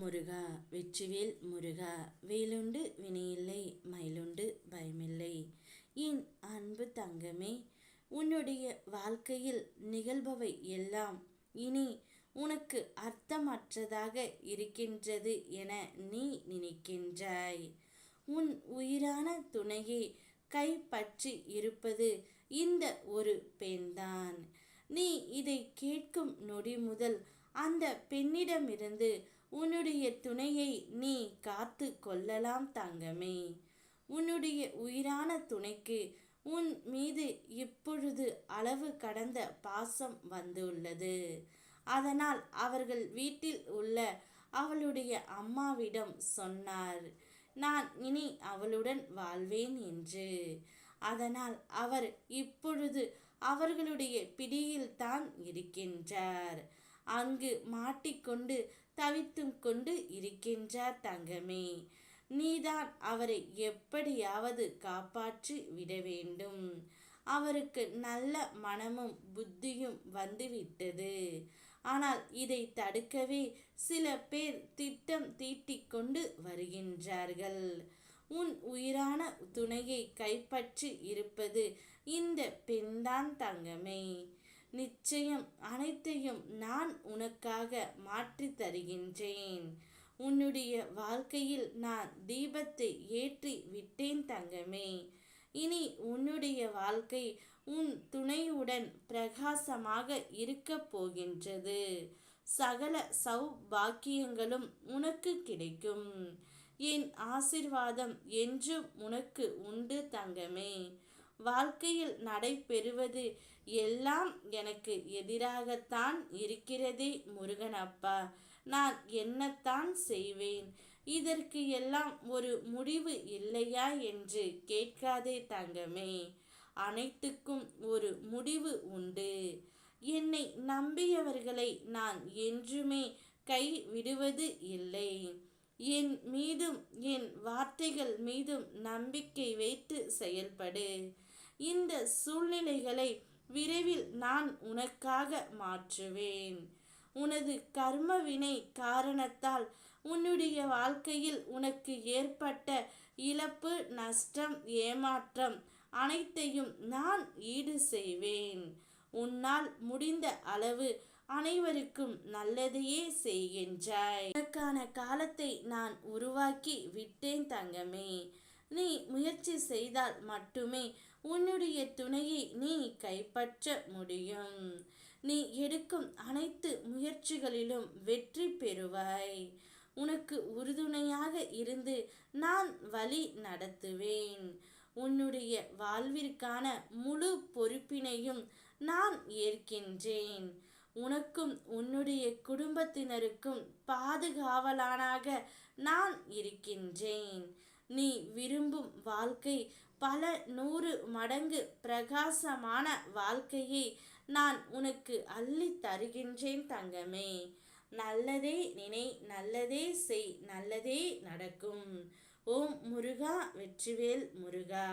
முருகா வெற்றிவேல் முருகா வேலுண்டு வினையில்லை மயிலுண்டு பயமில்லை. என் அன்பு தங்கமே, உன்னுடைய வாழ்க்கையில் நிகழ்பவை எல்லாம் இனி உனக்கு அர்த்தமற்றதாக இருக்கின்றது என நீ நினைக்கின்றாய். உன் உயிரான துணையை கைப்பற்றி இருப்பது இந்த ஒரு பெண்தான். நீ இதை கேட்கும் நொடி முதல் அந்த பெண்ணிடமிருந்து உன்னுடைய துணையை நீ காத்து கொள்ளலாம் தங்கமே. உன்னுடைய உயிரான துணைக்கு உன் மீது இப்பொழுது அளவு கடந்த பாசம் வந்துள்ளது. அதனால் அவர்கள் வீட்டில் உள்ள அவளுடைய அம்மாவிடம் சொன்னார், நான் இனி அவளுடன் வாழ்வேன் என்று. அதனால் அவர் இப்பொழுது அவர்களுடைய பிடியில் தான் இருக்கின்றார். அங்கு மாட்டிக்கொண்டு தவித்தும் கொண்டு இருக்கின்றார் தங்கமே. நீதான் அவரை எப்படியாவது காப்பாற்றி விட வேண்டும். அவருக்கு நல்ல மனமும் புத்தியும் வந்துவிட்டது. ஆனால் இதை தடுக்கவே சில பேர் திட்டம் தீட்டிக் கொண்டு வருகின்றார்கள். உன் உயிரான துணையை கைப்பற்றி இருப்பது இந்த பெண்தான் தங்கமே. நிச்சயம் அனைத்தையும் நான் உனக்காக மாற்றி தருகின்றேன். உன்னுடைய வாழ்க்கையில் நான் தீபத்தை ஏற்றி விட்டேன் தங்கமே. இனி உன்னுடைய வாழ்க்கை உன் துணையுடன் பிரகாசமாக இருக்கப் போகின்றது. சகல சௌபாக்கியங்களும் உனக்கு கிடைக்கும். என் ஆசிர்வாதம் என்றும் உனக்கு உண்டு தங்கமே. வாழ்க்கையில் நடைபெறுவது எல்லாம் எனக்கு எதிராகத்தான் இருக்கிறதே முருகனப்பா, நான் என்னத்தான் செய்வேன்? இதற்கு எல்லாம் ஒரு முடிவு இல்லையா என்று கேட்காதே தங்கமே. அனைத்துக்கும் ஒரு முடிவு உண்டு. என்னை நம்பியவர்களை நான் என்றுமே கை விடுவது இல்லை. என் மீதும் என் வார்த்தைகள் மீதும் நம்பிக்கை வைத்து செயல்படு. இந்த சூழ்நிலைகளை விரைவில் நான் உனக்காக மாற்றுவேன். உனது கர்மவினை காரணத்தால் உன்னுடைய வாழ்க்கையில் உனக்கு ஏற்பட்ட இழப்பு, நஷ்டம், ஏமாற்றம் அனைத்தையும் நான் ஈடு செய்வேன். உன்னால் முடிந்த அளவு அனைவருக்கும் நல்லதையே செய்கின்றாய். உனக்கான காலத்தை நான் உருவாக்கி விட்டேன் தங்கமே. நீ முயற்சி செய்தால் மட்டுமே உன்னுடைய துணையை நீ கைப்பற்ற முடியும். நீ எடுக்கும் அனைத்து முயற்சிகளிலும் வெற்றி பெறுவாய். உனக்கு உறுதுணையாக இருந்து நான் வழி நடத்துவேன். உன்னுடைய வாழ்விற்கான முழு பொறுப்பினையும் நான் ஏற்கின்றேன். உனக்கும் உன்னுடைய குடும்பத்தினருக்கும் பாதுகாவலனாக நான் இருக்கின்றேன். நீ விரும்பும் வாழ்க்கை பல 100 மடங்கு பிரகாசமான வாழ்க்கையை நான் உனக்கு அள்ளி தருகின்றேன் தங்கமே. நல்லதே நினை, நல்லதே செய், நல்லதே நடக்கும். ஓம் முருகா வெற்றிவேல் முருகா.